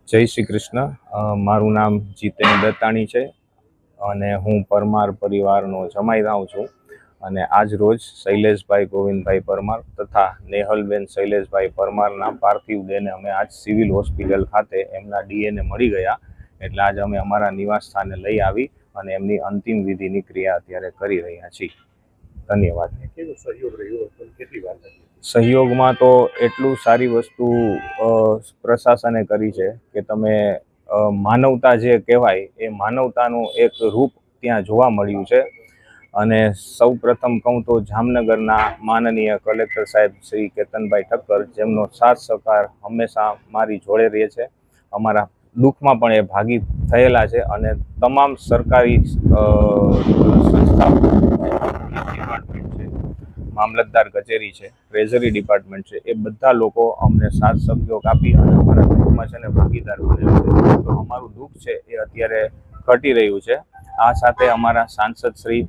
जय श्री कृष्ण। मारू नाम जितेन दत्ताणी है અને હું પરમાર પરિવારનો જમાઈ રહું છું અને આજ રોજ શૈલેષભાઈ ગોવિંદભાઈ પરમાર તથા નેહલબેન શૈલેષભાઈ પરમારના પાર્થિવ દેહને અમે આજ સિવિલ હોસ્પિટલ ખાતે એમના ડીએનએ મળી ગયા એટલે આજ અમે અમારા નિવાસ સ્થાને લઈ આવી અને એમની અંતિમ વિધિની ક્રિયા અત્યારે કરી રહ્યા છીએ। ધન્યવાદ। કેવો સહયોગ રહ્યો હતો, કેટલી વાર લાગી? સહયોગમાં તો એટલું સારી વસ્તુ પ્રશાસને કરી છે કે તમે માનવતા જે કહેવાય એ માનવતાનું એક રૂપ ત્યાં જોવા મળ્યું છે। અને સૌ પ્રથમ કહું તો જામનગરના માનનીય કલેક્ટર સાહેબ શ્રી કેતનભાઈ ઠક્કર, જેમનો સાથ સહકાર હંમેશા મારી જોડે રહે છે, અમારા દુઃખમાં પણ એ ભાગી થયેલા છે અને તમામ સરકારી સંસ્થાઓ, ડિપાર્ટમેન્ટ છે, મામલતદાર કચેરી છે, ટ્રેઝરી ડિપાર્ટમેન્ટ છે, એ બધા લોકો અમને સાથ સહયોગ આપી અને અમારા દુઃખમાં છે ને ભાગીદાર બનેલ છે। તો અમારું દુઃખ છે એ અત્યારે ઘટી રહ્યું છે। આ સાથે અમારા સાંસદ શ્રી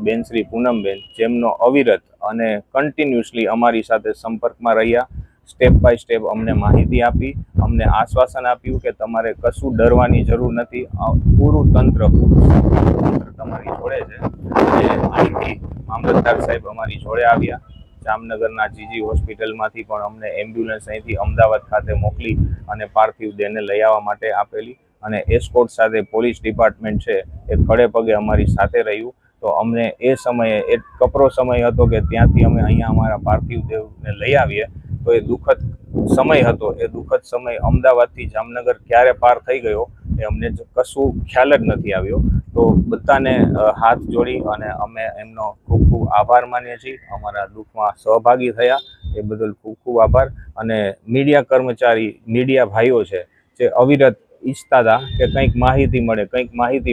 બેન શ્રી પૂનમબેન, જેમનો અવિરત અને કન્ટિન્યુઅસલી અમારી સાથે સંપર્કમાં રહ્યા, સ્ટેપ બાય સ્ટેપ અમને માહિતી આપી, અમને આશ્વાસન આપ્યું કે તમારે કશું ડરવાની જરૂર નથી, પૂરું તંત્ર તમારી જોડે છે। અને અહીંથી મામલતદાર સાહેબ અમારી જોડે આવ્યા, જામનગરના જીજી હોસ્પિટલમાંથી પણ અમને એમ્બ્યુલન્સ અહીંથી અમદાવાદ ખાતે મોકલી અને પાર્થિવ દેહને લઈ આવવા માટે આપેલી અને એસ્કોર્ટ સાથે પોલીસ ડિપાર્ટમેન્ટ છે એ ખડે પગે અમારી સાથે રહ્યું। તો અમને એ સમયે એક કપરો સમય હતો કે ત્યાંથી અમે અહીંયા અમારા પાર્થિવ દેહને લઈ આવીએ તો એ દુઃખદ સમય હતો। એ દુઃખદ સમય અમદાવાદથી જામનગર ક્યારે પાર થઈ ગયો એ અમને કશું ખ્યાલ જ નથી આવ્યો। તો બધાને હાથ જોડી અને અમે એમનો ખૂબ ખૂબ આભાર માનીએ છીએ। અમારા દુઃખમાં સહભાગી થયા એ બદલ ખૂબ ખૂબ આભાર। અને મીડિયા કર્મચારી, મીડિયા ભાઈઓ છે જે અવિરત ઈચ્છતા હતા કે કંઈક માહિતી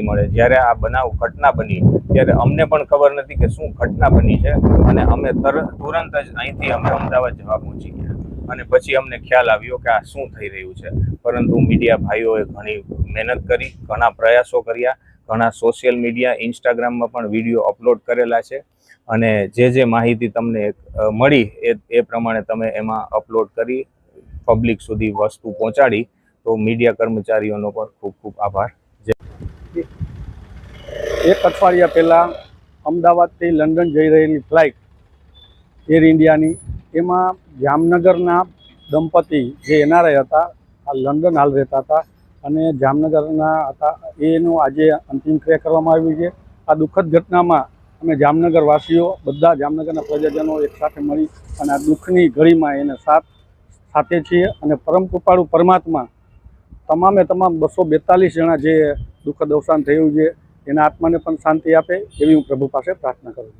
મળે। જ્યારે આ બનાવ ઘટના બની ત્યારે અમને પણ ખબર નથી કે શું ઘટના બની છે અને અમે તુરંત જ અહીંથી અમે અમદાવાદ જવા પહોંચી ગયા અને પછી અમને ખ્યાલ આવ્યો કે આ શું થઈ રહ્યું છે। પરંતુ મીડિયા ભાઈઓએ ઘણી મહેનત કરી, ઘણા પ્રયાસો કર્યા, ઘણા સોશિયલ મીડિયા, ઇન્સ્ટાગ્રામમાં પણ વિડીયો અપલોડ કરેલા છે અને જે માહિતી તમને મળી એ પ્રમાણે તમે એમાં અપલોડ કરી પબ્લિક સુધી વસ્તુ પહોંચાડી। તો મીડિયા કર્મચારીઓનો પણ ખૂબ ખૂબ આભાર। એક અઠવાડિયા પહેલાં અમદાવાદથી લંડન જઈ રહેલી ફ્લાઇટ એર ઇન્ડિયાની, એમાં જામનગરના દંપતી જે એનઆરઆઈ હતા, આ લંડન હાલ રહેતા હતા અને જામનગરના હતા, એનું આજે અંતિમ ક્રિયા કરવામાં આવી છે। આ દુઃખદ ઘટનામાં અમે જામનગર વાસીઓ, બધા જામનગરના પ્રજાજનો એકસાથે મળી અને આ દુઃખની ઘડીમાં એને સાથે છીએ અને પરમ કૃપાળુ પરમાત્મા તમામે તમામ 242 જણા જે દુઃખદ અવસાન થયું છે એના આત્માને પણ શાંતિ આપે એવી હું પ્રભુ પાસે પ્રાર્થના કરું છું।